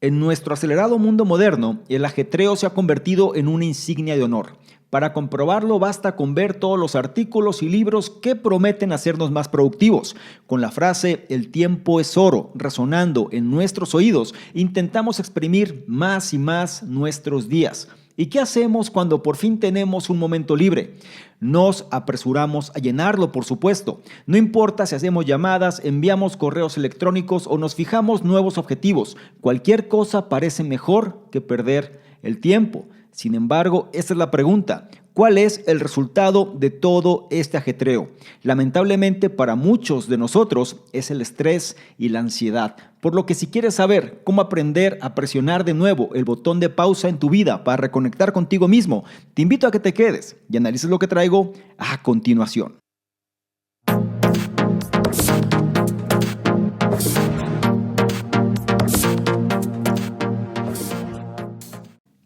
En nuestro acelerado mundo moderno, el ajetreo se ha convertido en una insignia de honor. Para comprobarlo basta con ver todos los artículos y libros que prometen hacernos más productivos. Con la frase "el tiempo es oro" resonando en nuestros oídos, intentamos exprimir más y más nuestros días. ¿Y qué hacemos cuando por fin tenemos un momento libre? Nos apresuramos a llenarlo, por supuesto. No importa si hacemos llamadas, enviamos correos electrónicos o nos fijamos nuevos objetivos. Cualquier cosa parece mejor que perder el tiempo. Sin embargo, esta es la pregunta: ¿cuál es el resultado de todo este ajetreo? Lamentablemente para muchos de nosotros es el estrés y la ansiedad. Por lo que si quieres saber cómo aprender a presionar de nuevo el botón de pausa en tu vida para reconectar contigo mismo, te invito a que te quedes y analices lo que traigo a continuación.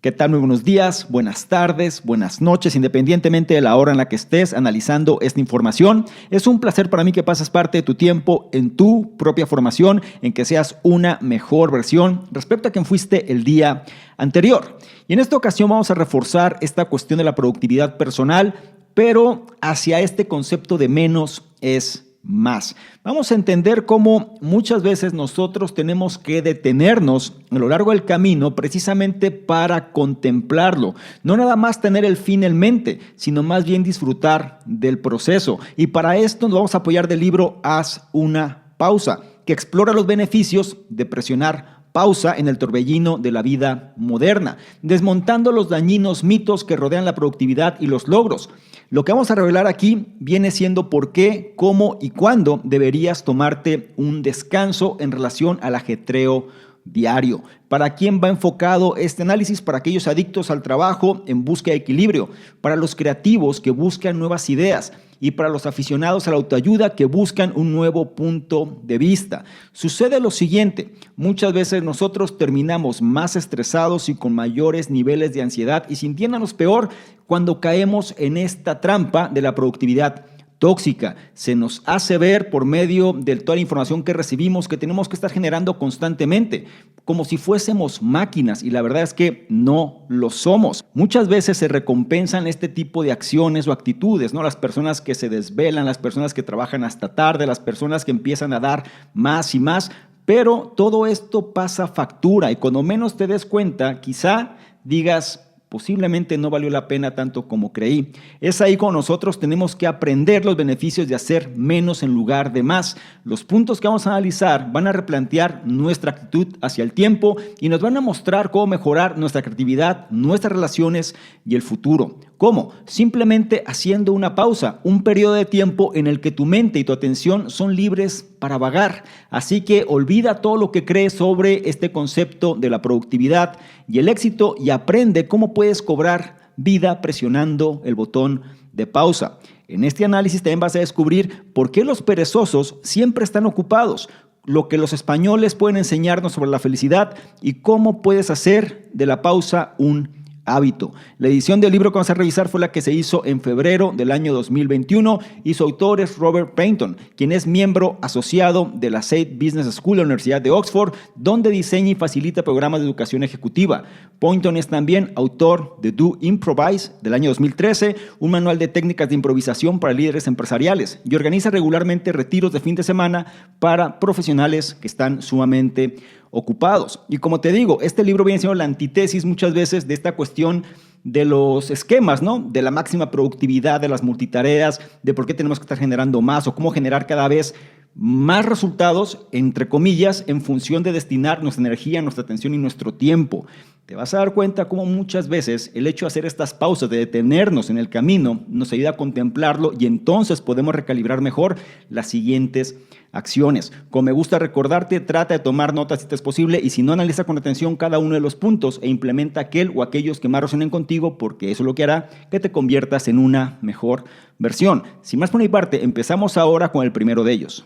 ¿Qué tal? Muy buenos días, buenas tardes, buenas noches, independientemente de la hora en la que estés analizando esta información. Es un placer para mí que pases parte de tu tiempo en tu propia formación, en que seas una mejor versión respecto a quien fuiste el día anterior. Y en esta ocasión vamos a reforzar esta cuestión de la productividad personal, pero hacia este concepto de menos es más. Vamos a entender cómo muchas veces nosotros tenemos que detenernos a lo largo del camino precisamente para contemplarlo. No nada más tener el fin en mente, sino más bien disfrutar del proceso. Y para esto nos vamos a apoyar del libro Haz una pausa, que explora los beneficios de presionar pausa en el torbellino de la vida moderna, desmontando los dañinos mitos que rodean la productividad y los logros. Lo que vamos a revelar aquí viene siendo por qué, cómo y cuándo deberías tomarte un descanso en relación al ajetreo diario. ¿Para quién va enfocado este análisis? Para aquellos adictos al trabajo en busca de equilibrio, para los creativos que buscan nuevas ideas y para los aficionados a la autoayuda que buscan un nuevo punto de vista. Sucede lo siguiente: muchas veces nosotros terminamos más estresados y con mayores niveles de ansiedad y sintiéndonos peor cuando caemos en esta trampa de la productividad tóxica. Se nos hace ver por medio de toda la información que recibimos que tenemos que estar generando constantemente, como si fuésemos máquinas, y la verdad es que no lo somos. Muchas veces se recompensan este tipo de acciones o actitudes, ¿no? Las personas que se desvelan, las personas que trabajan hasta tarde, las personas que empiezan a dar más y más, pero todo esto pasa factura y cuando menos te des cuenta, quizá digas: posiblemente no valió la pena tanto como creí. Es ahí cuando nosotros tenemos que aprender los beneficios de hacer menos en lugar de más. Los puntos que vamos a analizar van a replantear nuestra actitud hacia el tiempo y nos van a mostrar cómo mejorar nuestra creatividad, nuestras relaciones y el futuro. ¿Cómo? Simplemente haciendo una pausa, un periodo de tiempo en el que tu mente y tu atención son libres para vagar. Así que olvida todo lo que crees sobre este concepto de la productividad y el éxito y aprende cómo puedes cobrar vida presionando el botón de pausa. En este análisis también vas a descubrir por qué los perezosos siempre están ocupados, lo que los españoles pueden enseñarnos sobre la felicidad y cómo puedes hacer de la pausa un hábito. La edición del libro que vamos a revisar fue la que se hizo en febrero del año 2021 y su autor es Robert Payton, quien es miembro asociado de la Said Business School de la Universidad de Oxford, donde diseña y facilita programas de educación ejecutiva. Payton es también autor de Do Improvise del año 2013, un manual de técnicas de improvisación para líderes empresariales, y organiza regularmente retiros de fin de semana para profesionales que están sumamente ocupados. Y como te digo, este libro viene siendo la antítesis muchas veces de esta cuestión de los esquemas, ¿no? De la máxima productividad, de las multitareas, de por qué tenemos que estar generando más o cómo generar cada vez más resultados, entre comillas, en función de destinar nuestra energía, nuestra atención y nuestro tiempo. Te vas a dar cuenta cómo muchas veces el hecho de hacer estas pausas, de detenernos en el camino, nos ayuda a contemplarlo y entonces podemos recalibrar mejor las siguientes acciones. Como me gusta recordarte, trata de tomar notas si te es posible y si no, analiza con atención cada uno de los puntos e implementa aquel o aquellos que más resuenen contigo, porque eso es lo que hará que te conviertas en una mejor versión. Sin más por mi parte, empezamos ahora con el primero de ellos,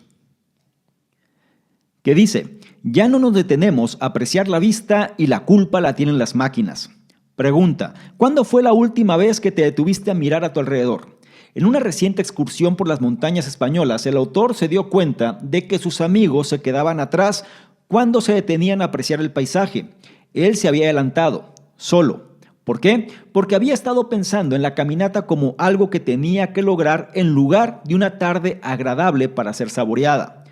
que dice: ya no nos detenemos a apreciar la vista y la culpa la tienen las máquinas. Pregunta: ¿cuándo fue la última vez que te detuviste a mirar a tu alrededor? En una reciente excursión por las montañas españolas, el autor se dio cuenta de que sus amigos se quedaban atrás ¿Cuándo se detenían a apreciar el paisaje? Él se había adelantado, solo. ¿Por qué? Porque había estado pensando en la caminata como algo que tenía que lograr en lugar de una tarde agradable para ser saboreada.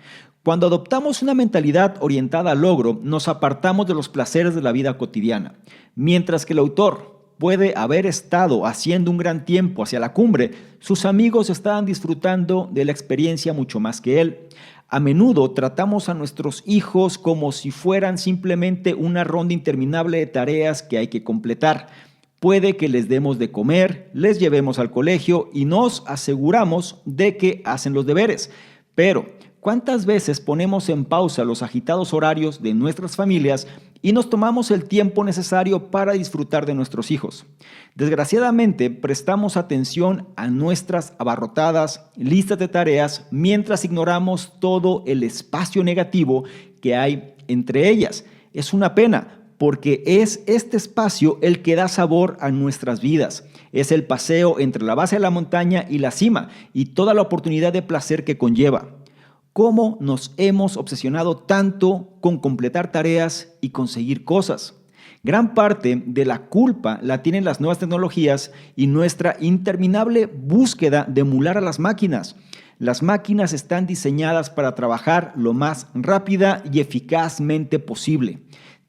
Cuando adoptamos una mentalidad orientada al logro, nos apartamos de los placeres de la vida cotidiana. Mientras que el autor puede haber estado haciendo un gran tiempo hacia la cumbre, sus amigos estaban disfrutando de la experiencia mucho más que él. A menudo tratamos a nuestros hijos como si fueran simplemente una ronda interminable de tareas que hay que completar. Puede que les demos de comer, les llevemos al colegio y nos aseguramos de que hacen los deberes. Pero, ¿cuántas veces ponemos en pausa los agitados horarios de nuestras familias y nos tomamos el tiempo necesario para disfrutar de nuestros hijos? Desgraciadamente, prestamos atención a nuestras abarrotadas listas de tareas mientras ignoramos todo el espacio negativo que hay entre ellas. Es una pena, porque es este espacio el que da sabor a nuestras vidas. Es el paseo entre la base de la montaña y la cima y toda la oportunidad de placer que conlleva. ¿Cómo nos hemos obsesionado tanto con completar tareas y conseguir cosas? Gran parte de la culpa la tienen las nuevas tecnologías y nuestra interminable búsqueda de emular a las máquinas. Las máquinas están diseñadas para trabajar lo más rápida y eficazmente posible.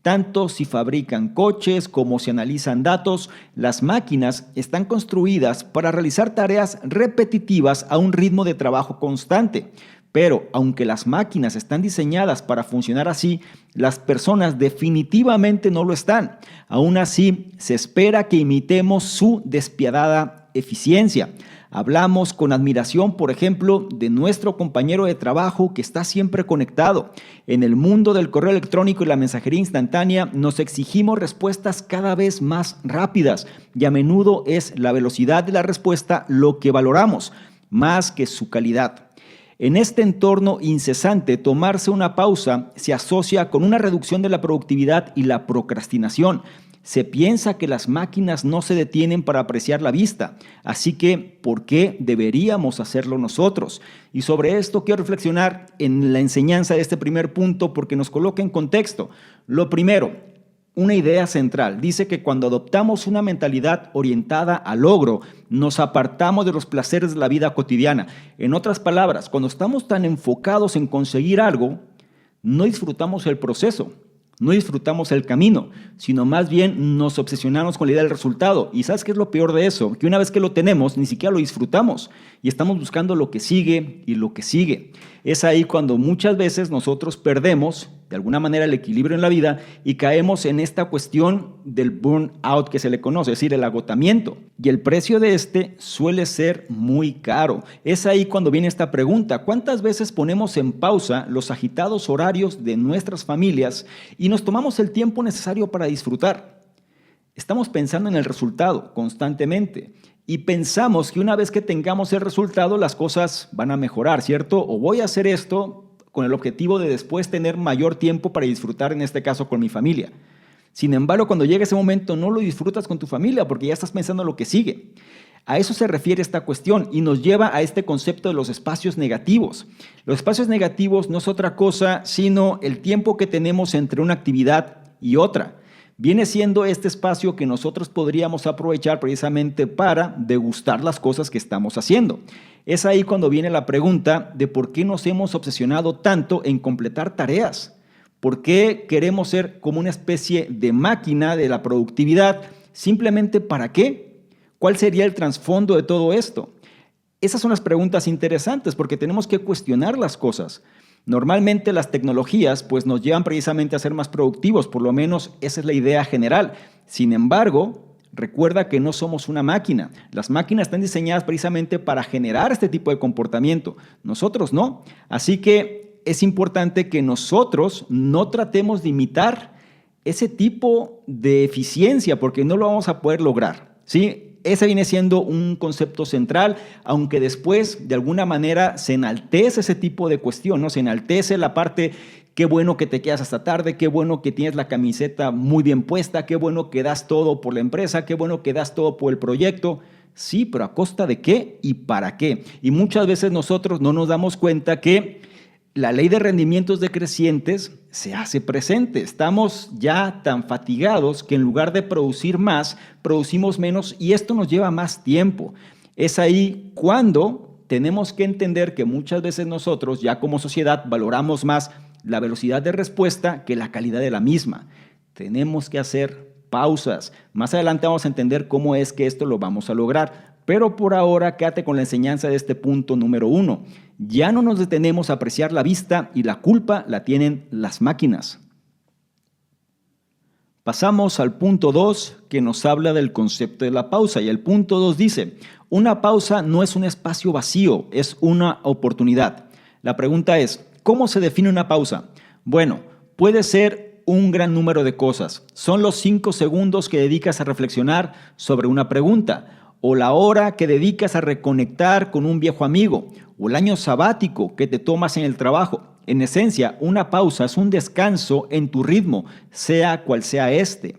Tanto si fabrican coches como si analizan datos, las máquinas están construidas para realizar tareas repetitivas a un ritmo de trabajo constante. Pero aunque las máquinas están diseñadas para funcionar así, las personas definitivamente no lo están. Aún así, se espera que imitemos su despiadada eficiencia. Hablamos con admiración, por ejemplo, de nuestro compañero de trabajo que está siempre conectado. En el mundo del correo electrónico y la mensajería instantánea nos exigimos respuestas cada vez más rápidas y a menudo es la velocidad de la respuesta lo que valoramos, más que su calidad. En este entorno incesante, tomarse una pausa se asocia con una reducción de la productividad y la procrastinación. Se piensa que las máquinas no se detienen para apreciar la vista, así que ¿por qué deberíamos hacerlo nosotros? Y sobre esto quiero reflexionar en la enseñanza de este primer punto porque nos coloca en contexto. Lo primero, una idea central. Dice que cuando adoptamos una mentalidad orientada al logro, nos apartamos de los placeres de la vida cotidiana. En otras palabras, cuando estamos tan enfocados en conseguir algo, no disfrutamos el proceso. No disfrutamos el camino, sino más bien nos obsesionamos con la idea del resultado. ¿Y sabes qué es lo peor de eso? Que una vez que lo tenemos, ni siquiera lo disfrutamos y estamos buscando lo que sigue y lo que sigue. Es ahí cuando muchas veces nosotros perdemos de alguna manera el equilibrio en la vida y caemos en esta cuestión del burnout que se le conoce, es decir, el agotamiento. Y el precio de este suele ser muy caro. Es ahí cuando viene esta pregunta: ¿cuántas veces ponemos en pausa los agitados horarios de nuestras familias y nos tomamos el tiempo necesario para disfrutar? Estamos pensando en el resultado constantemente y pensamos que una vez que tengamos el resultado las cosas van a mejorar, ¿cierto? O voy a hacer esto con el objetivo de después tener mayor tiempo para disfrutar, en este caso, con mi familia. Sin embargo, cuando llega ese momento no lo disfrutas con tu familia porque ya estás pensando en lo que sigue. A eso se refiere esta cuestión y nos lleva a este concepto de los espacios negativos. Los espacios negativos no es otra cosa sino el tiempo que tenemos entre una actividad y otra. Viene siendo este espacio que nosotros podríamos aprovechar precisamente para degustar las cosas que estamos haciendo. Es ahí cuando viene la pregunta de por qué nos hemos obsesionado tanto en completar tareas. ¿Por qué queremos ser como una especie de máquina de la productividad? ¿Simplemente para qué? ¿Cuál sería el trasfondo de todo esto? Esas son las preguntas interesantes porque tenemos que cuestionar las cosas. Normalmente las tecnologías pues, nos llevan precisamente a ser más productivos, por lo menos esa es la idea general. Sin embargo, recuerda que no somos una máquina. Las máquinas están diseñadas precisamente para generar este tipo de comportamiento. Nosotros no. Así que es importante que nosotros no tratemos de imitar ese tipo de eficiencia porque no lo vamos a poder lograr, ¿sí? Ese viene siendo un concepto central, aunque después de alguna manera se enaltece ese tipo de cuestión, ¿no? Se enaltece la parte, qué bueno que te quedas hasta tarde, qué bueno que tienes la camiseta muy bien puesta, qué bueno que das todo por la empresa, qué bueno que das todo por el proyecto. Sí, pero ¿a costa de qué y para qué? Y muchas veces nosotros no nos damos cuenta que la ley de rendimientos decrecientes se hace presente. Estamos ya tan fatigados que en lugar de producir más, producimos menos y esto nos lleva más tiempo. Es ahí cuando tenemos que entender que muchas veces nosotros ya como sociedad valoramos más la velocidad de respuesta que la calidad de la misma. Tenemos que hacer pausas. Más adelante vamos a entender cómo es que esto lo vamos a lograr. Pero por ahora quédate con la enseñanza de este punto número 1. Ya no nos detenemos a apreciar la vista y la culpa la tienen las máquinas. Pasamos al punto 2 que nos habla del concepto de la pausa y el punto 2 dice, una pausa no es un espacio vacío, es una oportunidad. La pregunta es, ¿cómo se define una pausa? Bueno, puede ser un gran número de cosas. Son los 5 segundos que dedicas a reflexionar sobre una pregunta, o la hora que dedicas a reconectar con un viejo amigo, o el año sabático que te tomas en el trabajo. En esencia, una pausa es un descanso en tu ritmo, sea cual sea este.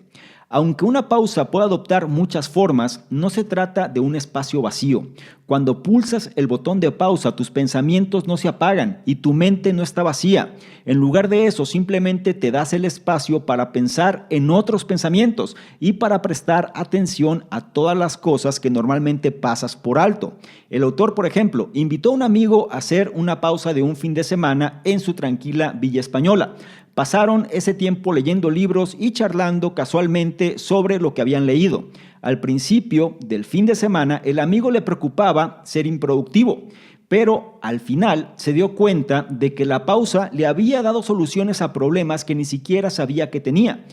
Aunque una pausa pueda adoptar muchas formas, no se trata de un espacio vacío. Cuando pulsas el botón de pausa, tus pensamientos no se apagan y tu mente no está vacía. En lugar de eso, simplemente te das el espacio para pensar en otros pensamientos y para prestar atención a todas las cosas que normalmente pasas por alto. El autor, por ejemplo, invitó a un amigo a hacer una pausa de un fin de semana en su tranquila villa española. Pasaron ese tiempo leyendo libros y charlando casualmente sobre lo que habían leído. Al principio del fin de semana, el amigo le preocupaba ser improductivo, pero al final se dio cuenta de que la pausa le había dado soluciones a problemas que ni siquiera sabía que tenía.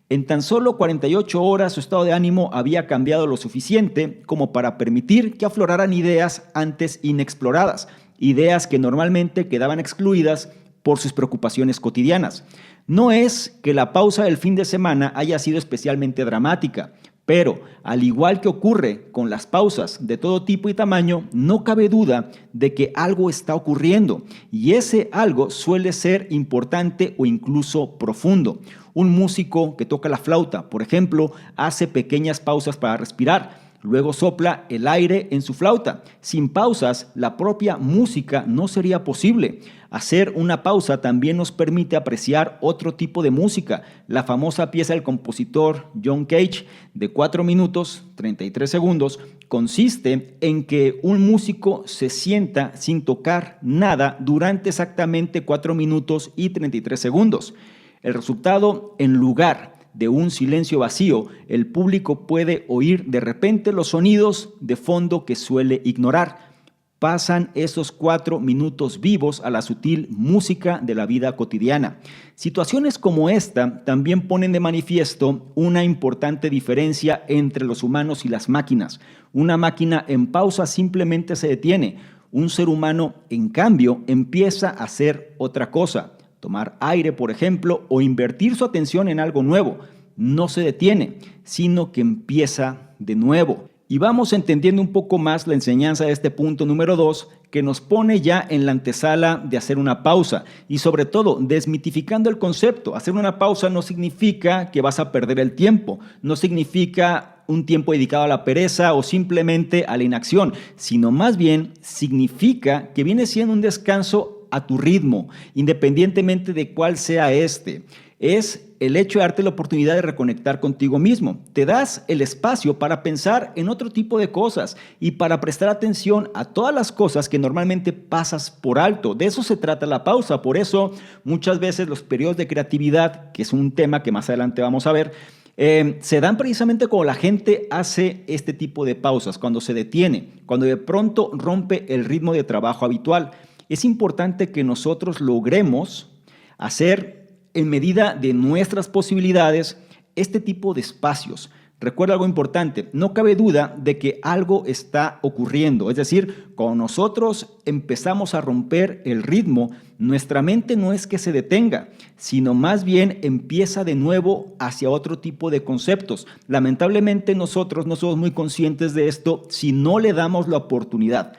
En tan solo 48 horas su estado de ánimo había cambiado lo suficiente como para permitir que afloraran ideas antes inexploradas, ideas que normalmente quedaban excluidas por sus preocupaciones cotidianas. No es que la pausa del fin de semana haya sido especialmente dramática, pero al igual que ocurre con las pausas de todo tipo y tamaño, no cabe duda de que algo está ocurriendo y ese algo suele ser importante o incluso profundo. Un músico que toca la flauta, por ejemplo, hace pequeñas pausas para respirar. Luego sopla el aire en su flauta. Sin pausas, la propia música no sería posible. Hacer una pausa también nos permite apreciar otro tipo de música. La famosa pieza del compositor John Cage de 4 minutos 33 segundos consiste en que un músico se sienta sin tocar nada durante exactamente 4 minutos y 33 segundos. El resultado, en lugar de un silencio vacío, el público puede oír de repente los sonidos de fondo que suele ignorar. Pasan esos 4 minutos vivos a la sutil música de la vida cotidiana. Situaciones como esta también ponen de manifiesto una importante diferencia entre los humanos y las máquinas. Una máquina en pausa simplemente se detiene. Un ser humano, en cambio, empieza a hacer otra cosa. Tomar aire, por ejemplo, o invertir su atención en algo nuevo. No se detiene, sino que empieza de nuevo. Y vamos entendiendo un poco más la enseñanza de este punto número 2, que nos pone ya en la antesala de hacer una pausa y sobre todo desmitificando el concepto. Hacer una pausa no significa que vas a perder el tiempo, no significa un tiempo dedicado a la pereza o simplemente a la inacción, sino más bien significa que viene siendo un descanso a tu ritmo, independientemente de cuál sea este. Es el hecho de darte la oportunidad de reconectar contigo mismo. Te das el espacio para pensar en otro tipo de cosas y para prestar atención a todas las cosas que normalmente pasas por alto. De eso se trata la pausa. Por eso muchas veces los periodos de creatividad, que es un tema que más adelante vamos a ver, se dan precisamente cuando la gente hace este tipo de pausas, cuando se detiene, cuando de pronto rompe el ritmo de trabajo habitual. Es importante que nosotros logremos hacer en medida de nuestras posibilidades este tipo de espacios. Recuerda algo importante, no cabe duda de que algo está ocurriendo. Es decir, cuando nosotros empezamos a romper el ritmo, nuestra mente no es que se detenga, sino más bien empieza de nuevo hacia otro tipo de conceptos. Lamentablemente nosotros no somos muy conscientes de esto si no le damos la oportunidad.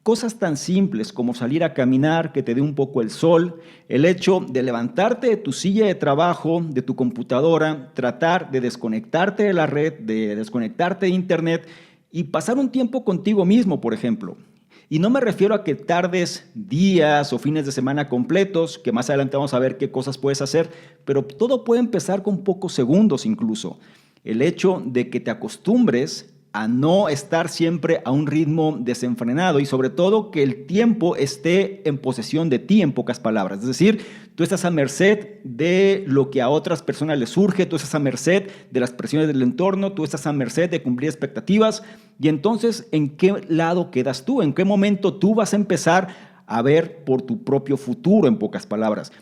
Cosas tan simples como salir a caminar, que te dé un poco el sol, el hecho de levantarte de tu silla de trabajo, de tu computadora, tratar de desconectarte de la red, de desconectarte de internet y pasar un tiempo contigo mismo, por ejemplo. Y no me refiero a que tardes días o fines de semana completos, que más adelante vamos a ver qué cosas puedes hacer, pero todo puede empezar con pocos segundos incluso. El hecho de que te acostumbres a no estar siempre a un ritmo desenfrenado y sobre todo que el tiempo esté en posesión de ti, en pocas palabras. Es decir, tú estás a merced de lo que a otras personas les surge, tú estás a merced de las presiones del entorno, tú estás a merced de cumplir expectativas y entonces, ¿en qué lado quedas tú? ¿En qué momento tú vas a empezar a ver por tu propio futuro, en pocas palabras?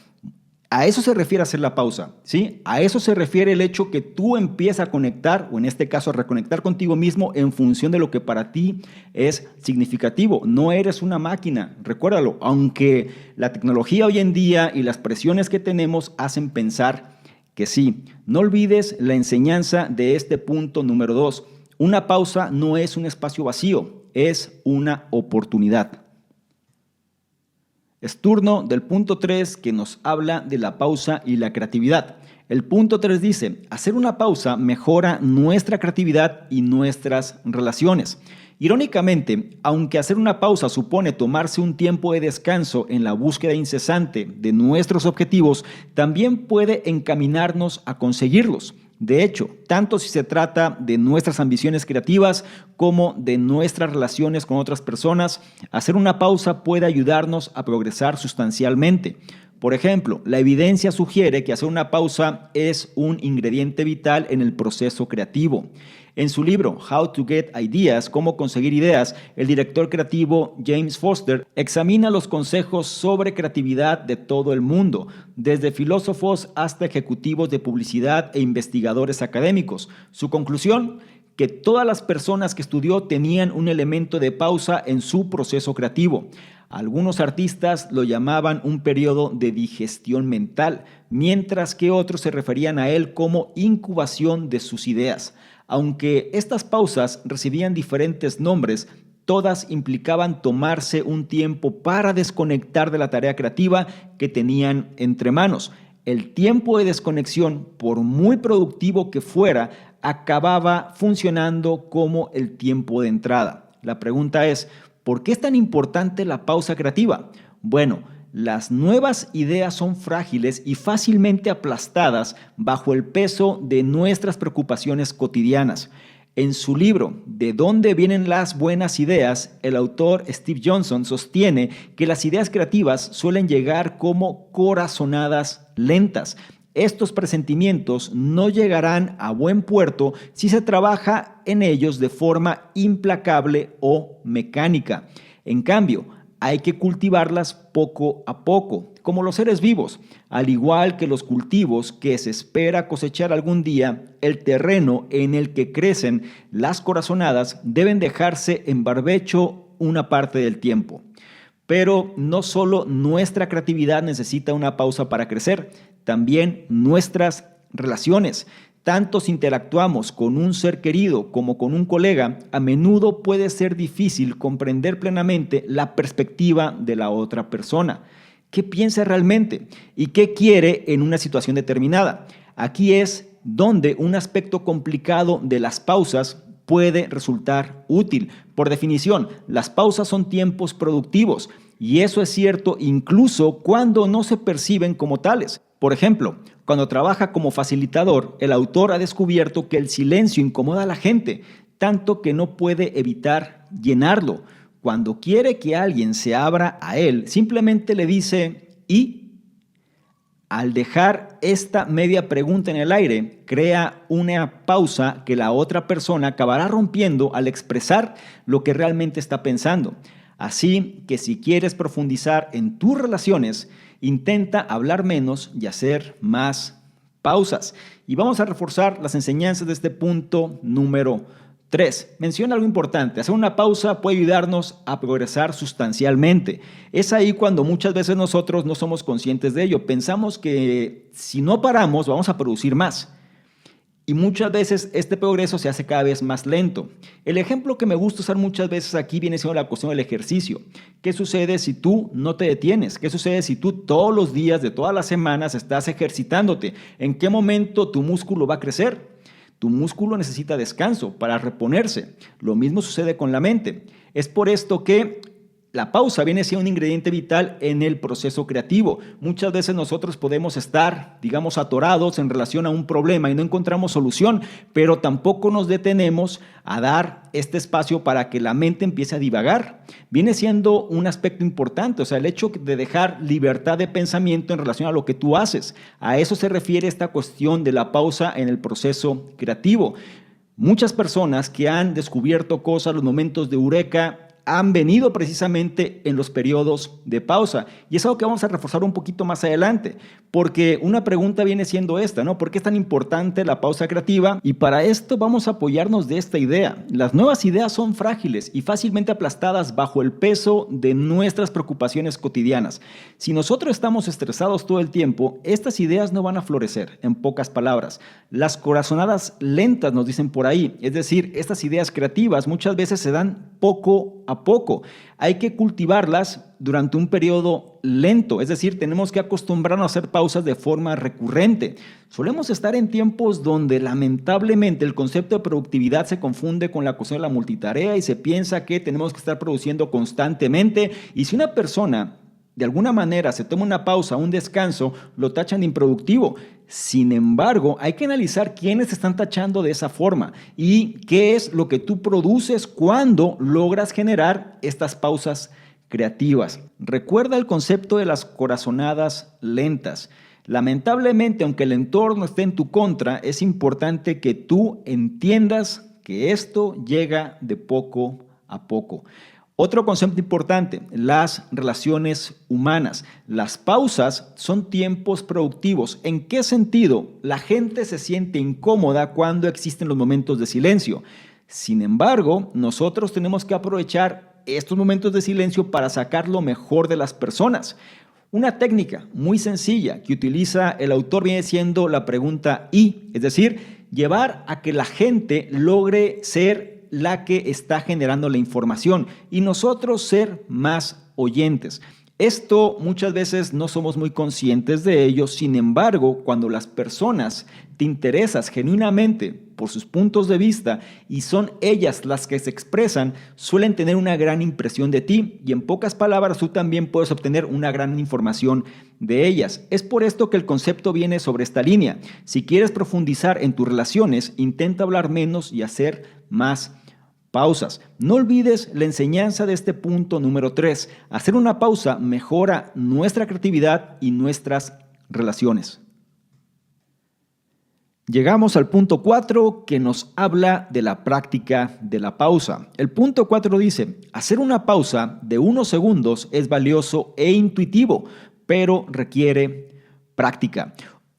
A eso se refiere hacer la pausa, ¿sí? A eso se refiere el hecho que tú empiezas a conectar, o en este caso a reconectar contigo mismo en función de lo que para ti es significativo. No eres una máquina, recuérdalo, aunque la tecnología hoy en día y las presiones que tenemos hacen pensar que sí. No olvides la enseñanza de este punto número 2. Una pausa no es un espacio vacío, es una oportunidad. Es turno del punto 3 que nos habla de la pausa y la creatividad. El punto 3 dice, hacer una pausa mejora nuestra creatividad y nuestras relaciones. Irónicamente, aunque hacer una pausa supone tomarse un tiempo de descanso en la búsqueda incesante de nuestros objetivos, también puede encaminarnos a conseguirlos. De hecho, tanto si se trata de nuestras ambiciones creativas como de nuestras relaciones con otras personas, hacer una pausa puede ayudarnos a progresar sustancialmente. Por ejemplo, la evidencia sugiere que hacer una pausa es un ingrediente vital en el proceso creativo. En su libro How to Get Ideas, Cómo conseguir ideas, el director creativo James Foster examina los consejos sobre creatividad de todo el mundo, desde filósofos hasta ejecutivos de publicidad e investigadores académicos. Su conclusión: que todas las personas que estudió tenían un elemento de pausa en su proceso creativo. Algunos artistas lo llamaban un periodo de digestión mental, mientras que otros se referían a él como incubación de sus ideas. Aunque estas pausas recibían diferentes nombres, todas implicaban tomarse un tiempo para desconectar de la tarea creativa que tenían entre manos. El tiempo de desconexión, por muy productivo que fuera, acababa funcionando como el tiempo de entrada. La pregunta es, ¿por qué es tan importante la pausa creativa? Bueno, las nuevas ideas son frágiles y fácilmente aplastadas bajo el peso de nuestras preocupaciones cotidianas. En su libro ¿De dónde vienen las buenas ideas?, el autor Steve Johnson sostiene que las ideas creativas suelen llegar como corazonadas lentas. Estos presentimientos no llegarán a buen puerto si se trabaja en ellos de forma implacable o mecánica. En cambio, hay que cultivarlas poco a poco, como los seres vivos. Al igual que los cultivos que se espera cosechar algún día, el terreno en el que crecen las corazonadas deben dejarse en barbecho una parte del tiempo. Pero no solo nuestra creatividad necesita una pausa para crecer, también nuestras relaciones. Tanto si interactuamos con un ser querido como con un colega, a menudo puede ser difícil comprender plenamente la perspectiva de la otra persona. ¿Qué piensa realmente? ¿Y qué quiere en una situación determinada? Aquí es donde un aspecto complicado de las pausas puede resultar útil. Por definición, las pausas son tiempos productivos y eso es cierto incluso cuando no se perciben como tales. Por ejemplo, cuando trabaja como facilitador, el autor ha descubierto que el silencio incomoda a la gente, tanto que no puede evitar llenarlo. Cuando quiere que alguien se abra a él, simplemente le dice «¿y?». Al dejar esta media pregunta en el aire, crea una pausa que la otra persona acabará rompiendo al expresar lo que realmente está pensando. Así que si quieres profundizar en tus relaciones, intenta hablar menos y hacer más pausas. Y vamos a reforzar las enseñanzas de este punto número 3. Menciona algo importante. Hacer una pausa puede ayudarnos a progresar sustancialmente. Es ahí cuando muchas veces nosotros no somos conscientes de ello. Pensamos que si no paramos vamos a producir más. Y muchas veces este progreso se hace cada vez más lento. El ejemplo que me gusta usar muchas veces aquí viene siendo la cuestión del ejercicio. ¿Qué sucede si tú no te detienes? ¿Qué sucede si tú todos los días de todas las semanas estás ejercitándote? ¿En qué momento tu músculo va a crecer? Tu músculo necesita descanso para reponerse. Lo mismo sucede con la mente. Es por esto que La pausa viene siendo un ingrediente vital en el proceso creativo. Muchas veces nosotros podemos estar, digamos, atorados en relación a un problema y no encontramos solución, pero tampoco nos detenemos a dar este espacio para que la mente empiece a divagar. Viene siendo un aspecto importante, o sea, el hecho de dejar libertad de pensamiento en relación a lo que tú haces. A eso se refiere esta cuestión de la pausa en el proceso creativo. Muchas personas que han descubierto cosas, los momentos de eureka, han venido precisamente en los periodos de pausa. Y es algo que vamos a reforzar un poquito más adelante, porque una pregunta viene siendo esta, ¿no? ¿Por qué es tan importante la pausa creativa? Y para esto vamos a apoyarnos de esta idea. Las nuevas ideas son frágiles y fácilmente aplastadas bajo el peso de nuestras preocupaciones cotidianas. Si nosotros estamos estresados todo el tiempo, estas ideas no van a florecer, en pocas palabras. Las corazonadas lentas nos dicen por ahí, es decir, estas ideas creativas muchas veces se dan poco a poco. Hay que cultivarlas durante un periodo lento, es decir, tenemos que acostumbrarnos a hacer pausas de forma recurrente. Solemos estar en tiempos donde lamentablemente el concepto de productividad se confunde con la cuestión de la multitarea y se piensa que tenemos que estar produciendo constantemente, y si una persona de alguna manera se toma una pausa, un descanso, lo tachan de improductivo. Sin embargo, hay que analizar quiénes te están tachando de esa forma y qué es lo que tú produces cuando logras generar estas pausas creativas. Recuerda el concepto de las corazonadas lentas. Lamentablemente, aunque el entorno esté en tu contra, es importante que tú entiendas que esto llega de poco a poco. Otro concepto importante, las relaciones humanas. Las pausas son tiempos productivos. ¿En qué sentido? La gente se siente incómoda cuando existen los momentos de silencio. Sin embargo, nosotros tenemos que aprovechar estos momentos de silencio para sacar lo mejor de las personas. Una técnica muy sencilla que utiliza el autor viene siendo la pregunta ¿y? Es decir, llevar a que la gente logre ser la que está generando la información y nosotros ser más oyentes. Esto muchas veces no somos muy conscientes de ello, sin embargo, cuando las personas te interesas genuinamente por sus puntos de vista y son ellas las que se expresan, suelen tener una gran impresión de ti y en pocas palabras tú también puedes obtener una gran información de ellas. Es por esto que el concepto viene sobre esta línea. Si quieres profundizar en tus relaciones, intenta hablar menos y hacer más pausas. No olvides la enseñanza de este punto número 3. Hacer una pausa mejora nuestra creatividad y nuestras relaciones. Llegamos al punto 4 que nos habla de la práctica de la pausa. El punto 4 dice, hacer una pausa de unos segundos es valioso e intuitivo, pero requiere práctica.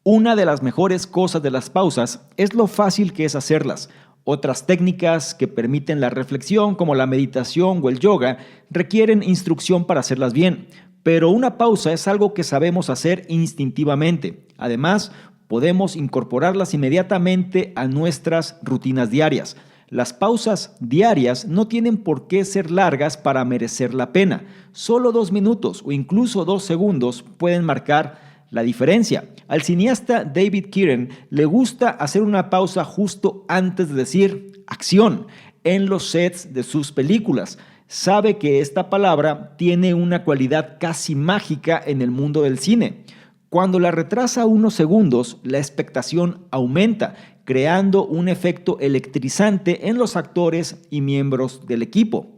Una de las mejores cosas de las pausas es lo fácil que es hacerlas. Otras técnicas que permiten la reflexión, como la meditación o el yoga, requieren instrucción para hacerlas bien, pero una pausa es algo que sabemos hacer instintivamente. Además, podemos incorporarlas inmediatamente a nuestras rutinas diarias. Las pausas diarias no tienen por qué ser largas para merecer la pena. Solo 2 minutos o incluso 2 segundos pueden marcar la diferencia. Al cineasta David Kieran le gusta hacer una pausa justo antes de decir acción en los sets de sus películas. Sabe que esta palabra tiene una cualidad casi mágica en el mundo del cine. Cuando la retrasa unos segundos, la expectación aumenta, creando un efecto electrizante en los actores y miembros del equipo.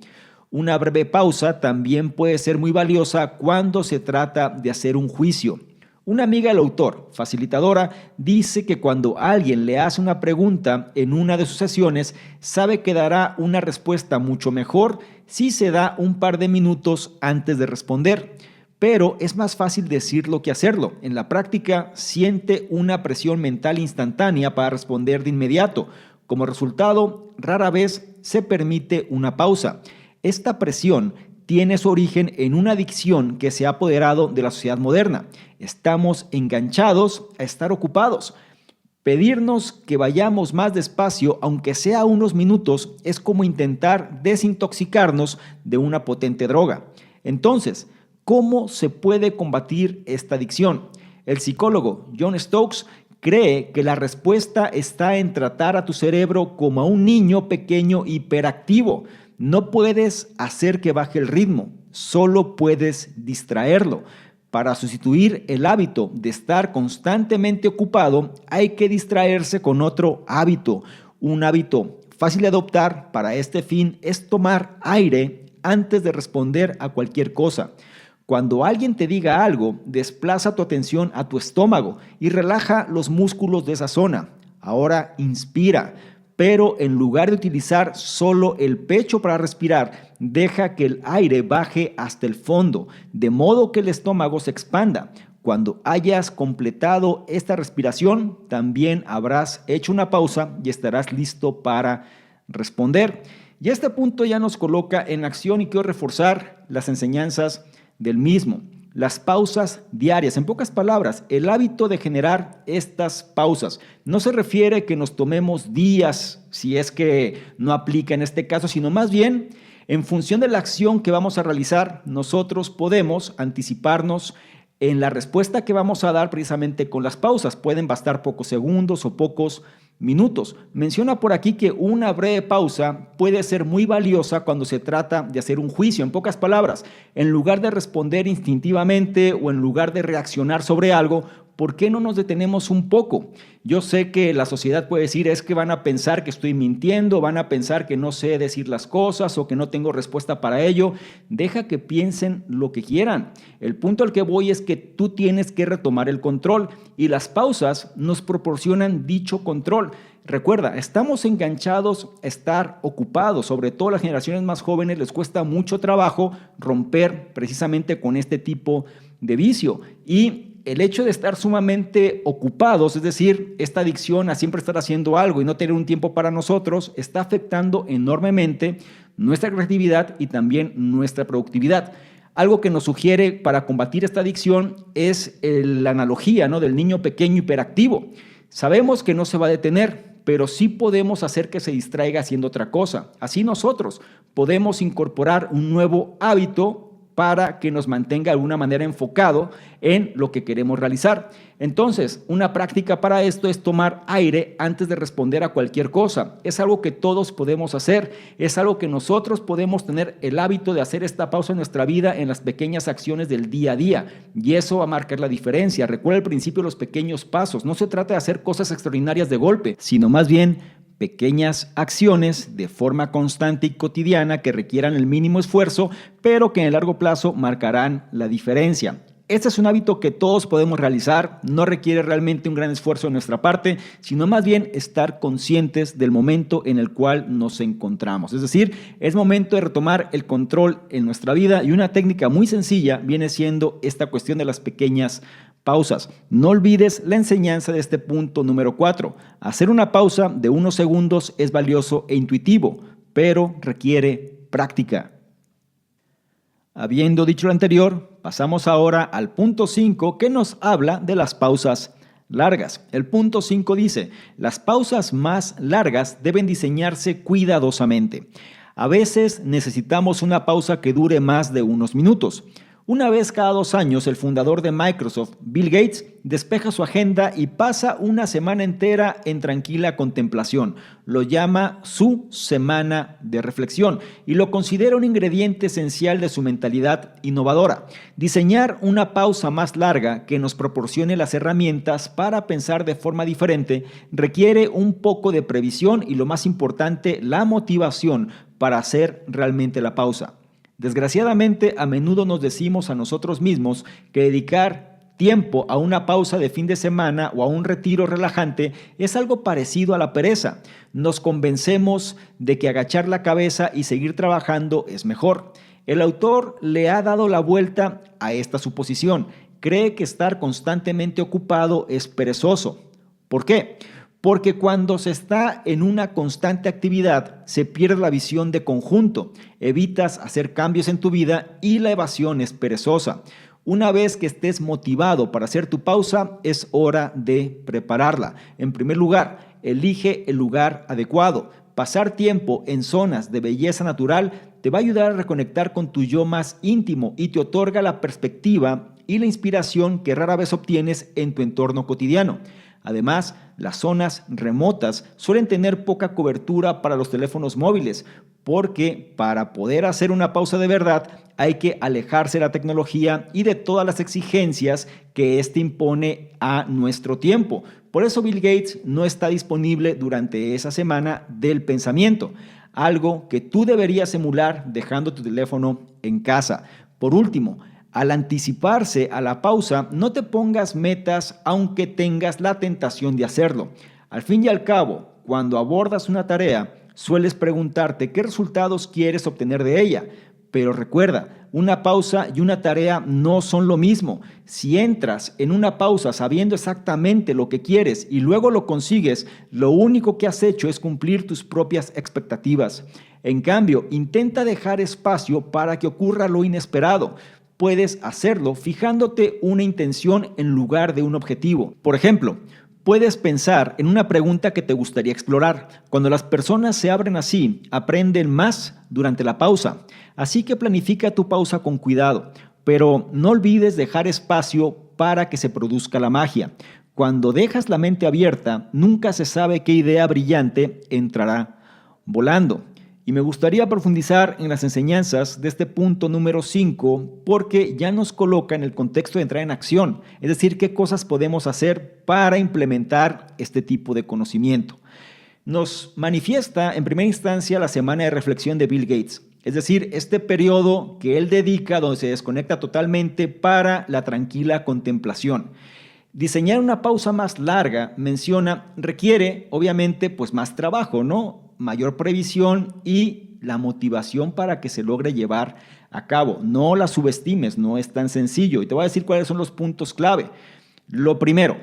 Una breve pausa también puede ser muy valiosa cuando se trata de hacer un juicio. Una amiga del autor, facilitadora, dice que cuando alguien le hace una pregunta en una de sus sesiones, sabe que dará una respuesta mucho mejor si se da un par de minutos antes de responder. Pero es más fácil decirlo que hacerlo. En la práctica, siente una presión mental instantánea para responder de inmediato. Como resultado, rara vez se permite una pausa. Esta presión tiene su origen en una adicción que se ha apoderado de la sociedad moderna. Estamos enganchados a estar ocupados. Pedirnos que vayamos más despacio, aunque sea unos minutos, es como intentar desintoxicarnos de una potente droga. Entonces, ¿cómo se puede combatir esta adicción? El psicólogo John Stokes cree que la respuesta está en tratar a tu cerebro como a un niño pequeño hiperactivo. No puedes hacer que baje el ritmo, solo puedes distraerlo. Para sustituir el hábito de estar constantemente ocupado, hay que distraerse con otro hábito. Un hábito fácil de adoptar para este fin es tomar aire antes de responder a cualquier cosa. Cuando alguien te diga algo, desplaza tu atención a tu estómago y relaja los músculos de esa zona. Ahora inspira, pero en lugar de utilizar solo el pecho para respirar, deja que el aire baje hasta el fondo, de modo que el estómago se expanda. Cuando hayas completado esta respiración, también habrás hecho una pausa y estarás listo para responder. Y este punto ya nos coloca en acción y quiero reforzar las enseñanzas del mismo. Las pausas diarias, en pocas palabras, el hábito de generar estas pausas. No se refiere que nos tomemos días, si es que no aplica en este caso, sino más bien, en función de la acción que vamos a realizar, nosotros podemos anticiparnos en la respuesta que vamos a dar precisamente con las pausas. Pueden bastar pocos segundos o pocos minutos. Menciona por aquí que una breve pausa puede ser muy valiosa cuando se trata de hacer un juicio. En pocas palabras, en lugar de responder instintivamente o en lugar de reaccionar sobre algo, ¿por qué no nos detenemos un poco? Yo sé que la sociedad puede decir es que van a pensar que estoy mintiendo, van a pensar que no sé decir las cosas o que no tengo respuesta para ello. Deja que piensen lo que quieran. El punto al que voy es que tú tienes que retomar el control y las pausas nos proporcionan dicho control. Recuerda, estamos enganchados a estar ocupados, sobre todo las generaciones más jóvenes les cuesta mucho trabajo romper precisamente con este tipo de vicio y el hecho de estar sumamente ocupados, es decir, esta adicción a siempre estar haciendo algo y no tener un tiempo para nosotros, está afectando enormemente nuestra creatividad y también nuestra productividad. Algo que nos sugiere para combatir esta adicción es la analogía, ¿no?, del niño pequeño hiperactivo. Sabemos que no se va a detener, pero sí podemos hacer que se distraiga haciendo otra cosa. Así nosotros podemos incorporar un nuevo hábito para que nos mantenga de alguna manera enfocado en lo que queremos realizar. Entonces, una práctica para esto es tomar aire antes de responder a cualquier cosa. Es algo que todos podemos hacer, es algo que nosotros podemos tener el hábito de hacer esta pausa en nuestra vida en las pequeñas acciones del día a día y eso va a marcar la diferencia. Recuerda el principio de los pequeños pasos. No se trata de hacer cosas extraordinarias de golpe, sino más bien pequeñas acciones de forma constante y cotidiana que requieran el mínimo esfuerzo, pero que en el largo plazo marcarán la diferencia. Este es un hábito que todos podemos realizar, no requiere realmente un gran esfuerzo de nuestra parte, sino más bien estar conscientes del momento en el cual nos encontramos. Es decir, es momento de retomar el control en nuestra vida y una técnica muy sencilla viene siendo esta cuestión de las pequeñas pausas. No olvides la enseñanza de este punto número 4. Hacer una pausa de unos segundos es valioso e intuitivo, pero requiere práctica. Habiendo dicho lo anterior, pasamos ahora al punto 5 que nos habla de las pausas largas. El punto 5 dice, las pausas más largas deben diseñarse cuidadosamente. A veces necesitamos una pausa que dure más de unos minutos. Una vez cada 2 años, el fundador de Microsoft, Bill Gates, despeja su agenda y pasa una semana entera en tranquila contemplación. Lo llama su semana de reflexión y lo considera un ingrediente esencial de su mentalidad innovadora. Diseñar una pausa más larga que nos proporcione las herramientas para pensar de forma diferente requiere un poco de previsión y, lo más importante, la motivación para hacer realmente la pausa. Desgraciadamente, a menudo nos decimos a nosotros mismos que dedicar tiempo a una pausa de fin de semana o a un retiro relajante es algo parecido a la pereza. Nos convencemos de que agachar la cabeza y seguir trabajando es mejor. El autor le ha dado la vuelta a esta suposición. Cree que estar constantemente ocupado es perezoso. ¿Por qué? Porque cuando se está en una constante actividad, se pierde la visión de conjunto, evitas hacer cambios en tu vida y la evasión es perezosa. Una vez que estés motivado para hacer tu pausa, es hora de prepararla. En primer lugar, elige el lugar adecuado. Pasar tiempo en zonas de belleza natural te va a ayudar a reconectar con tu yo más íntimo y te otorga la perspectiva y la inspiración que rara vez obtienes en tu entorno cotidiano. Además, las zonas remotas suelen tener poca cobertura para los teléfonos móviles, porque para poder hacer una pausa de verdad hay que alejarse de la tecnología y de todas las exigencias que éste impone a nuestro tiempo. Por eso Bill Gates no está disponible durante esa semana del pensamiento, algo que tú deberías emular dejando tu teléfono en casa. Por último, al anticiparse a la pausa, no te pongas metas aunque tengas la tentación de hacerlo. Al fin y al cabo, cuando abordas una tarea, sueles preguntarte qué resultados quieres obtener de ella. Pero recuerda, una pausa y una tarea no son lo mismo. Si entras en una pausa sabiendo exactamente lo que quieres y luego lo consigues, lo único que has hecho es cumplir tus propias expectativas. En cambio, intenta dejar espacio para que ocurra lo inesperado. Puedes hacerlo fijándote una intención en lugar de un objetivo. Por ejemplo, puedes pensar en una pregunta que te gustaría explorar. Cuando las personas se abren así, aprenden más durante la pausa. Así que planifica tu pausa con cuidado, pero no olvides dejar espacio para que se produzca la magia. Cuando dejas la mente abierta, nunca se sabe qué idea brillante entrará volando. Y me gustaría profundizar en las enseñanzas de este punto número 5 porque ya nos coloca en el contexto de entrar en acción, es decir, qué cosas podemos hacer para implementar este tipo de conocimiento. Nos manifiesta en primera instancia la semana de reflexión de Bill Gates, es decir, este periodo que él dedica donde se desconecta totalmente para la tranquila contemplación. Diseñar una pausa más larga, menciona, requiere obviamente pues más trabajo, ¿no? Mayor previsión y la motivación para que se logre llevar a cabo. No la subestimes, no es tan sencillo. Y te voy a decir cuáles son los puntos clave. Lo primero,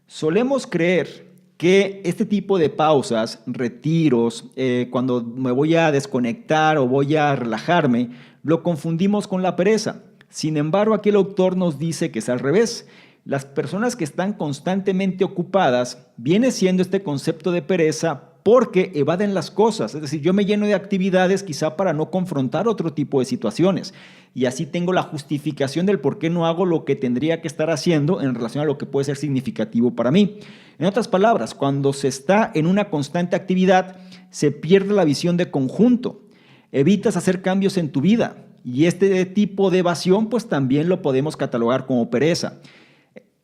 solemos creer que este tipo de pausas, retiros, cuando me voy a desconectar o voy a relajarme, lo confundimos con la pereza. Sin embargo, aquí el autor nos dice que es al revés. Las personas que están constantemente ocupadas, viene siendo este concepto de pereza porque evaden las cosas. Es decir, yo me lleno de actividades quizá para no confrontar otro tipo de situaciones. Y así tengo la justificación del por qué no hago lo que tendría que estar haciendo en relación a lo que puede ser significativo para mí. En otras palabras, cuando se está en una constante actividad, se pierde la visión de conjunto. Evitas hacer cambios en tu vida. Y este tipo de evasión, pues también lo podemos catalogar como pereza.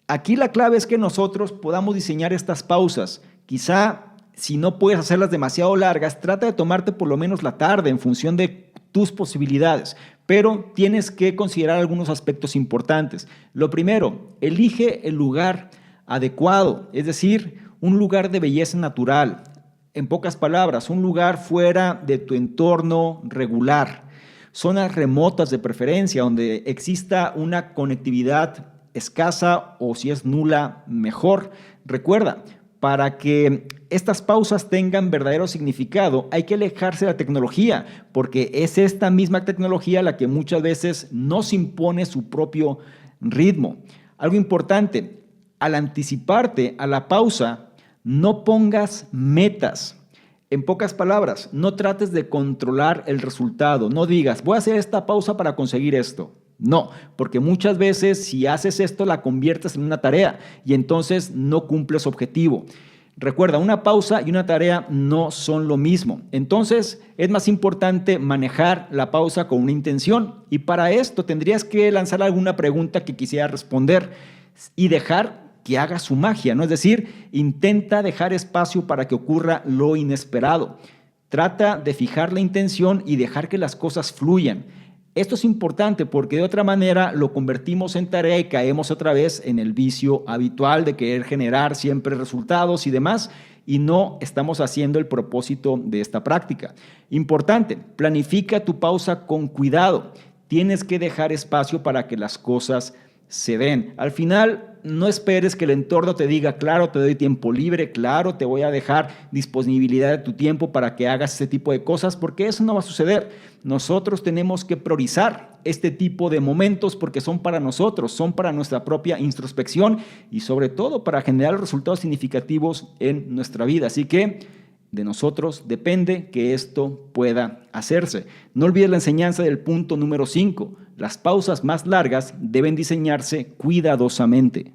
Aquí la clave es que nosotros podamos diseñar estas pausas. Quizá si no puedes hacerlas demasiado largas, trata de tomarte por lo menos la tarde en función de tus posibilidades, pero tienes que considerar algunos aspectos importantes. Lo primero, elige el lugar adecuado, es decir, un lugar de belleza natural. En pocas palabras, un lugar fuera de tu entorno regular. Zonas remotas de preferencia, donde exista una conectividad escasa o si es nula, mejor. Recuerda, para que estas pausas tengan verdadero significado, hay que alejarse de la tecnología, porque es esta misma tecnología la que muchas veces nos impone su propio ritmo. Algo importante, al anticiparte a la pausa, no pongas metas. En pocas palabras, no trates de controlar el resultado. No digas, voy a hacer esta pausa para conseguir esto. No, porque muchas veces si haces esto la conviertes en una tarea y entonces no cumples objetivo. Recuerda, una pausa y una tarea no son lo mismo. Entonces es más importante manejar la pausa con una intención y para esto tendrías que lanzar alguna pregunta que quisiera responder y dejar que haga su magia, ¿no? Es decir, intenta dejar espacio para que ocurra lo inesperado. Trata de fijar la intención y dejar que las cosas fluyan. Esto es importante porque de otra manera lo convertimos en tarea y caemos otra vez en el vicio habitual de querer generar siempre resultados y demás y no estamos haciendo el propósito de esta práctica. Importante, planifica tu pausa con cuidado. Tienes que dejar espacio para que las cosas se den. Al final, no esperes que el entorno te diga, claro, te doy tiempo libre, claro, te voy a dejar disponibilidad de tu tiempo para que hagas ese tipo de cosas, porque eso no va a suceder. Nosotros tenemos que priorizar este tipo de momentos porque son para nosotros, son para nuestra propia introspección y sobre todo para generar resultados significativos en nuestra vida. Así que de nosotros depende que esto pueda hacerse. No olvides la enseñanza del punto número 5. Las pausas más largas deben diseñarse cuidadosamente.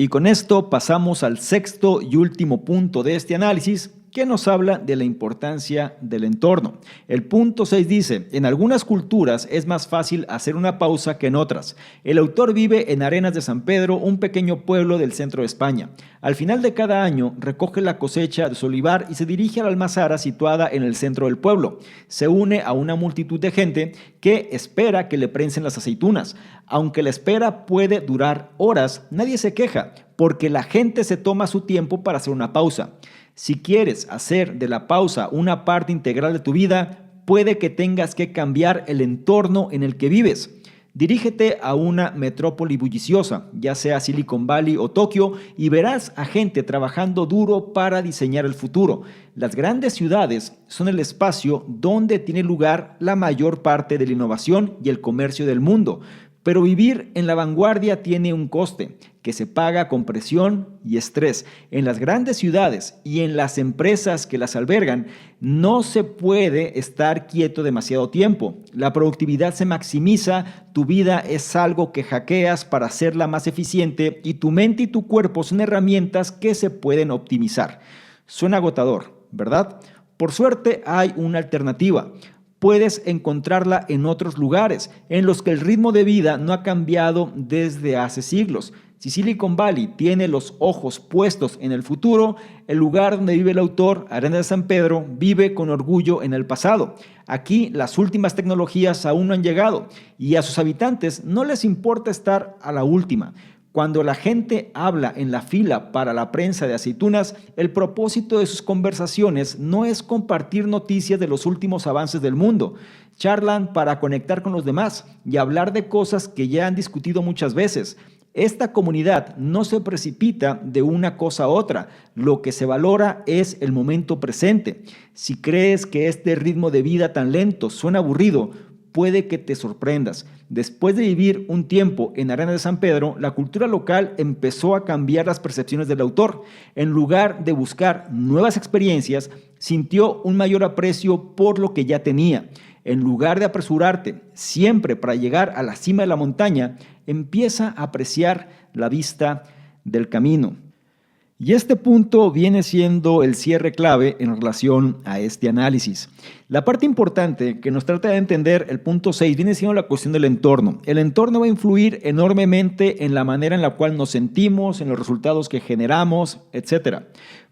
Y con esto pasamos al sexto y último punto de este análisis, que nos habla de la importancia del entorno. El punto 6 dice: en algunas culturas es más fácil hacer una pausa que en otras. El autor vive en Arenas de San Pedro, un pequeño pueblo del centro de España. Al final de cada año recoge la cosecha de su olivar y se dirige a la almazara situada en el centro del pueblo. Se une a una multitud de gente que espera que le prensen las aceitunas. Aunque la espera puede durar horas, nadie se queja, porque la gente se toma su tiempo para hacer una pausa. Si quieres hacer de la pausa una parte integral de tu vida, puede que tengas que cambiar el entorno en el que vives. Dirígete a una metrópoli bulliciosa, ya sea Silicon Valley o Tokio, y verás a gente trabajando duro para diseñar el futuro. Las grandes ciudades son el espacio donde tiene lugar la mayor parte de la innovación y el comercio del mundo. Pero vivir en la vanguardia tiene un coste que se paga con presión y estrés. En las grandes ciudades y en las empresas que las albergan, no se puede estar quieto demasiado tiempo. La productividad se maximiza, tu vida es algo que hackeas para hacerla más eficiente y tu mente y tu cuerpo son herramientas que se pueden optimizar. Suena agotador, ¿verdad? Por suerte hay una alternativa. Puedes encontrarla en otros lugares en los que el ritmo de vida no ha cambiado desde hace siglos. Si Silicon Valley tiene los ojos puestos en el futuro, el lugar donde vive el autor, Arenas de San Pedro, vive con orgullo en el pasado. Aquí las últimas tecnologías aún no han llegado y a sus habitantes no les importa estar a la última. Cuando la gente habla en la fila para la prensa de aceitunas, el propósito de sus conversaciones no es compartir noticias de los últimos avances del mundo. Charlan para conectar con los demás y hablar de cosas que ya han discutido muchas veces. Esta comunidad no se precipita de una cosa a otra. Lo que se valora es el momento presente. Si crees que este ritmo de vida tan lento suena aburrido, puede que te sorprendas. Después de vivir un tiempo en Arenas de San Pedro, la cultura local empezó a cambiar las percepciones del autor. En lugar de buscar nuevas experiencias, sintió un mayor aprecio por lo que ya tenía. En lugar de apresurarte siempre para llegar a la cima de la montaña, empieza a apreciar la vista del camino. Y este punto viene siendo el cierre clave en relación a este análisis. La parte importante que nos trata de entender el punto 6 viene siendo la cuestión del entorno. El entorno va a influir enormemente en la manera en la cual nos sentimos, en los resultados que generamos, etc.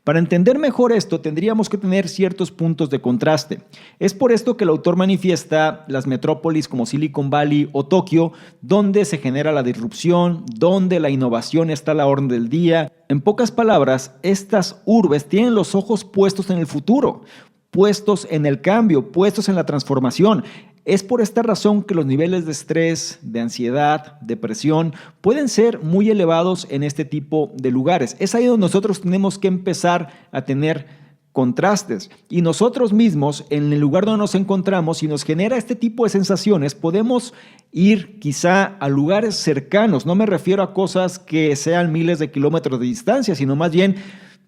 Para entender mejor esto, tendríamos que tener ciertos puntos de contraste. Es por esto que el autor manifiesta las metrópolis como Silicon Valley o Tokio, donde se genera la disrupción, donde la innovación está a la orden del día. En pocas palabras, estas urbes tienen los ojos puestos en el futuro, puestos en el cambio, puestos en la transformación. Es por esta razón que los niveles de estrés, de ansiedad, depresión pueden ser muy elevados en este tipo de lugares. Es ahí donde nosotros tenemos que empezar a tener contrastes. Y nosotros mismos, en el lugar donde nos encontramos, si nos genera este tipo de sensaciones, podemos ir quizá a lugares cercanos. No me refiero a cosas que sean miles de kilómetros de distancia, sino más bien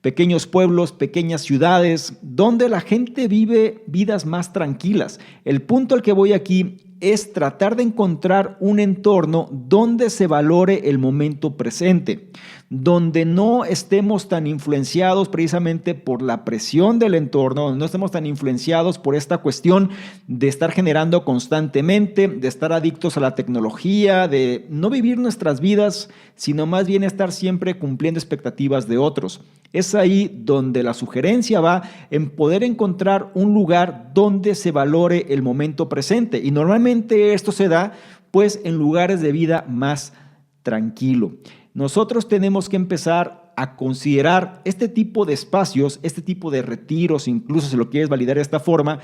pequeños pueblos, pequeñas ciudades, donde la gente vive vidas más tranquilas. El punto al que voy aquí es tratar de encontrar un entorno donde se valore el momento presente, donde no estemos tan influenciados precisamente por la presión del entorno, donde no estemos tan influenciados por esta cuestión de estar generando constantemente, de estar adictos a la tecnología, de no vivir nuestras vidas, sino más bien estar siempre cumpliendo expectativas de otros. Es ahí donde la sugerencia va en poder encontrar un lugar donde se valore el momento presente. Y normalmente esto se da pues en lugares de vida más tranquilo. Nosotros tenemos que empezar a considerar este tipo de espacios, este tipo de retiros, incluso si lo quieres validar de esta forma,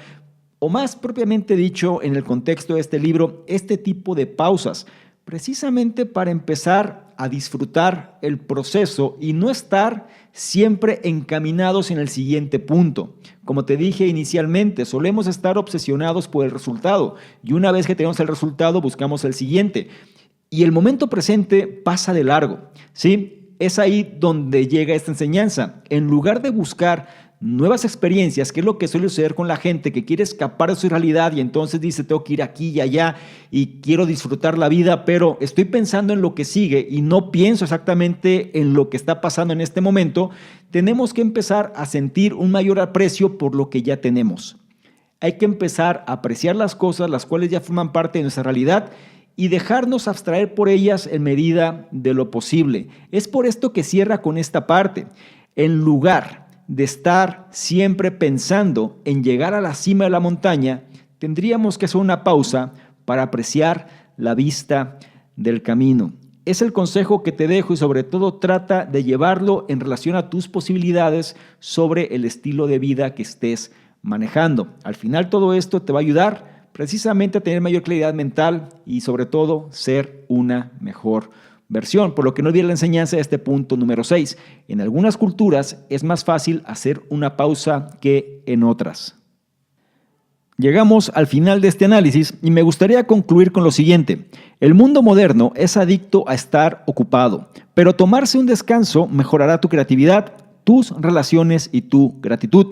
o más propiamente dicho en el contexto de este libro, este tipo de pausas, precisamente para empezar a disfrutar el proceso y no estar siempre encaminados en el siguiente punto. Como te dije inicialmente, solemos estar obsesionados por el resultado y una vez que tenemos el resultado buscamos el siguiente y el momento presente pasa de largo, ¿sí? es ahí donde llega esta enseñanza. En lugar de buscar nuevas experiencias, que es lo que suele suceder con la gente que quiere escapar de su realidad y entonces dice, tengo que ir aquí y allá y quiero disfrutar la vida, pero estoy pensando en lo que sigue y no pienso exactamente en lo que está pasando en este momento, tenemos que empezar a sentir un mayor aprecio por lo que ya tenemos. Hay que empezar a apreciar las cosas, las cuales ya forman parte de nuestra realidad, y dejarnos abstraer por ellas en medida de lo posible. Es por esto que cierra con esta parte. En lugar de estar siempre pensando en llegar a la cima de la montaña, tendríamos que hacer una pausa para apreciar la vista del camino. Es el consejo que te dejo y sobre todo trata de llevarlo en relación a tus posibilidades sobre el estilo de vida que estés manejando. Al final todo esto te va a ayudar precisamente a tener mayor claridad mental y sobre todo ser una mejor versión. Por lo que no olvides la enseñanza de este punto número 6. En algunas culturas es más fácil hacer una pausa que en otras. Llegamos al final de este análisis y me gustaría concluir con lo siguiente. El mundo moderno es adicto a estar ocupado, pero tomarse un descanso mejorará tu creatividad, tus relaciones y tu gratitud.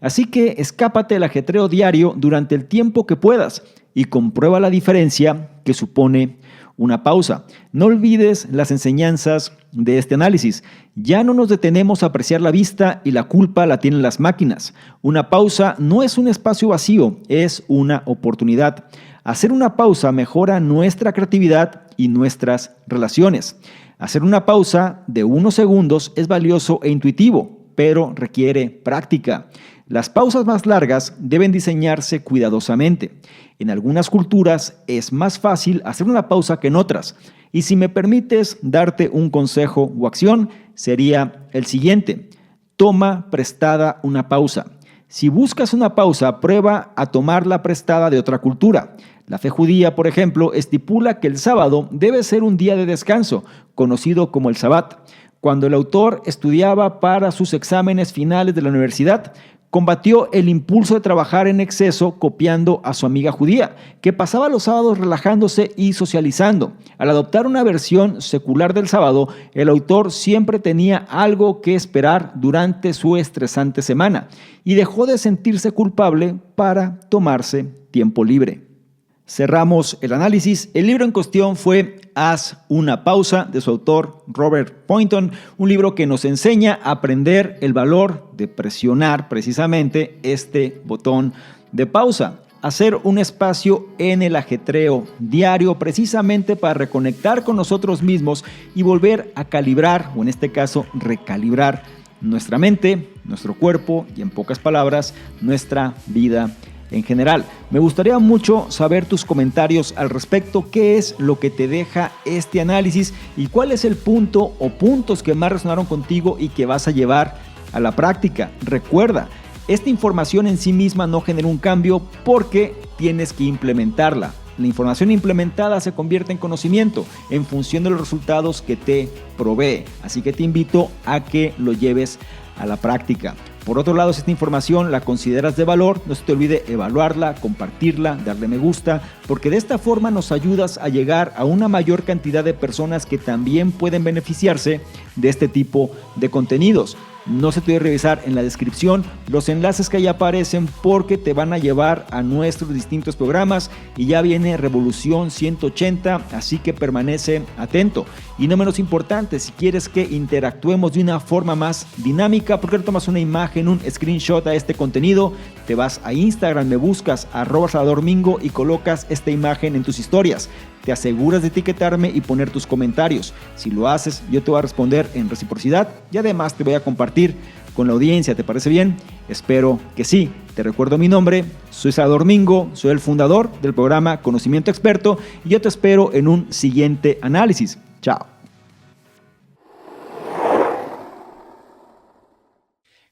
Así que escápate del ajetreo diario durante el tiempo que puedas y comprueba la diferencia que supone una pausa. No olvides las enseñanzas de este análisis. Ya no nos detenemos a apreciar la vista y la culpa la tienen las máquinas. Una pausa no es un espacio vacío, es una oportunidad. Hacer una pausa mejora nuestra creatividad y nuestras relaciones. Hacer una pausa de unos segundos es valioso e intuitivo, pero requiere práctica. Las pausas más largas deben diseñarse cuidadosamente. En algunas culturas es más fácil hacer una pausa que en otras. Y si me permites darte un consejo o acción, sería el siguiente. Toma prestada una pausa. Si buscas una pausa, prueba a tomarla prestada de otra cultura. La fe judía, por ejemplo, estipula que el sábado debe ser un día de descanso, conocido como el Sabbat. Cuando el autor estudiaba para sus exámenes finales de la universidad, combatió el impulso de trabajar en exceso copiando a su amiga judía, que pasaba los sábados relajándose y socializando. Al adoptar una versión secular del sábado, el autor siempre tenía algo que esperar durante su estresante semana y dejó de sentirse culpable para tomarse tiempo libre. Cerramos el análisis. El libro en cuestión fue Haz una pausa, de su autor Robert Poynton, un libro que nos enseña a aprender el valor de presionar precisamente este botón de pausa. Hacer un espacio en el ajetreo diario precisamente para reconectar con nosotros mismos y volver a calibrar, o en este caso recalibrar, nuestra mente, nuestro cuerpo y en pocas palabras, nuestra vida en general. Me gustaría mucho saber tus comentarios al respecto. ¿Qué es lo que te deja este análisis y cuál es el punto o puntos que más resonaron contigo y que vas a llevar a la práctica? Recuerda, esta información en sí misma no genera un cambio porque tienes que implementarla. La información implementada se convierte en conocimiento en función de los resultados que te provee. Así que te invito a que lo lleves a la práctica. Por otro lado, si esta información la consideras de valor, no se te olvide evaluarla, compartirla, darle me gusta, porque de esta forma nos ayudas a llegar a una mayor cantidad de personas que también pueden beneficiarse de este tipo de contenidos. No se te olvide revisar en la descripción los enlaces que ahí aparecen porque te van a llevar a nuestros distintos programas y ya viene Revolución 180, así que permanece atento. Y no menos importante, si quieres que interactuemos de una forma más dinámica, ¿por qué no tomas una imagen, un screenshot a este contenido? Te vas a Instagram, me buscas @salvadormingo y colocas esta imagen en tus historias. Te aseguras de etiquetarme y poner tus comentarios. Si lo haces, yo te voy a responder en reciprocidad y además te voy a compartir con la audiencia. ¿Te parece bien? Espero que sí. Te recuerdo mi nombre, soy Salvador Mingo, soy el fundador del programa Conocimiento Experto y yo te espero en un siguiente análisis. Chao.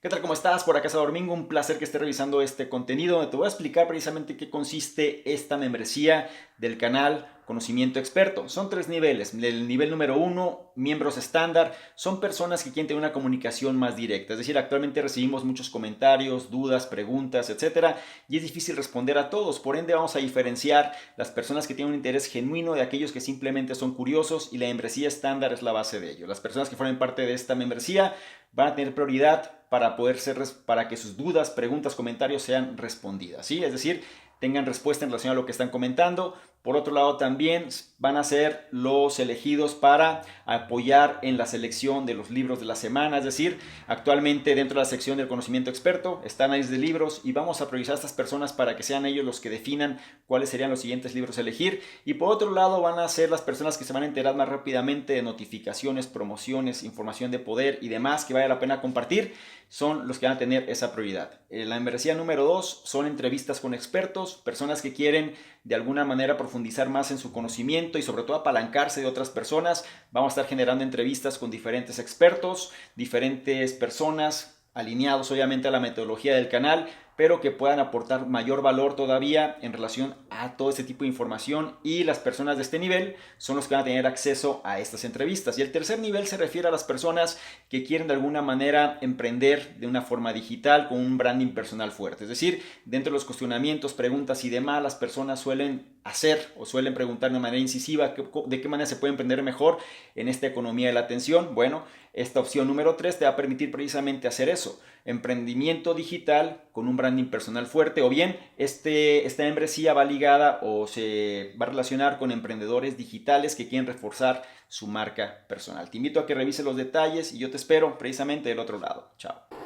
¿Qué tal? ¿Cómo estás? Por acá es Domingo, un placer que estés revisando este contenido donde te voy a explicar precisamente qué consiste esta membresía del canal Conocimiento Experto. Son 3 niveles. El nivel número 1, miembros estándar, son personas que quieren tener una comunicación más directa. Es decir, actualmente recibimos muchos comentarios, dudas, preguntas, etcétera, y es difícil responder a todos. Por ende, vamos a diferenciar las personas que tienen un interés genuino de aquellos que simplemente son curiosos, y la membresía estándar es la base de ello. Las personas que formen parte de esta membresía van a tener prioridad para que sus dudas, preguntas, comentarios sean respondidas, ¿sí? Es decir, tengan respuesta en relación a lo que están comentando. Por otro lado, también van a ser los elegidos para apoyar en la selección de los libros de la semana. Es decir, actualmente dentro de la sección del conocimiento experto están análisis de libros y vamos a priorizar a estas personas para que sean ellos los que definan cuáles serían los siguientes libros a elegir. Y por otro lado, van a ser las personas que se van a enterar más rápidamente de notificaciones, promociones, información de poder y demás que vale la pena compartir. Son los que van a tener esa prioridad. La membresía número 2 son entrevistas con expertos, personas que quieren de alguna manera profundizar más en su conocimiento y sobre todo apalancarse de otras personas. Vamos a estar generando entrevistas con diferentes expertos, diferentes personas alineados obviamente a la metodología del canal, pero que puedan aportar mayor valor todavía en relación a todo este tipo de información, y las personas de este nivel son los que van a tener acceso a estas entrevistas. Y el tercer nivel se refiere a las personas que quieren de alguna manera emprender de una forma digital con un branding personal fuerte. Es decir, dentro de los cuestionamientos, preguntas y demás, las personas suelen hacer o suelen preguntar de manera incisiva de qué manera se puede emprender mejor en esta economía de la atención. Bueno, esta opción número 3 te va a permitir precisamente hacer eso: emprendimiento digital con un branding personal fuerte, o bien esta membresía va ligada o se va a relacionar con emprendedores digitales que quieren reforzar su marca personal. Te invito a que revises los detalles y yo te espero precisamente del otro lado. Chao.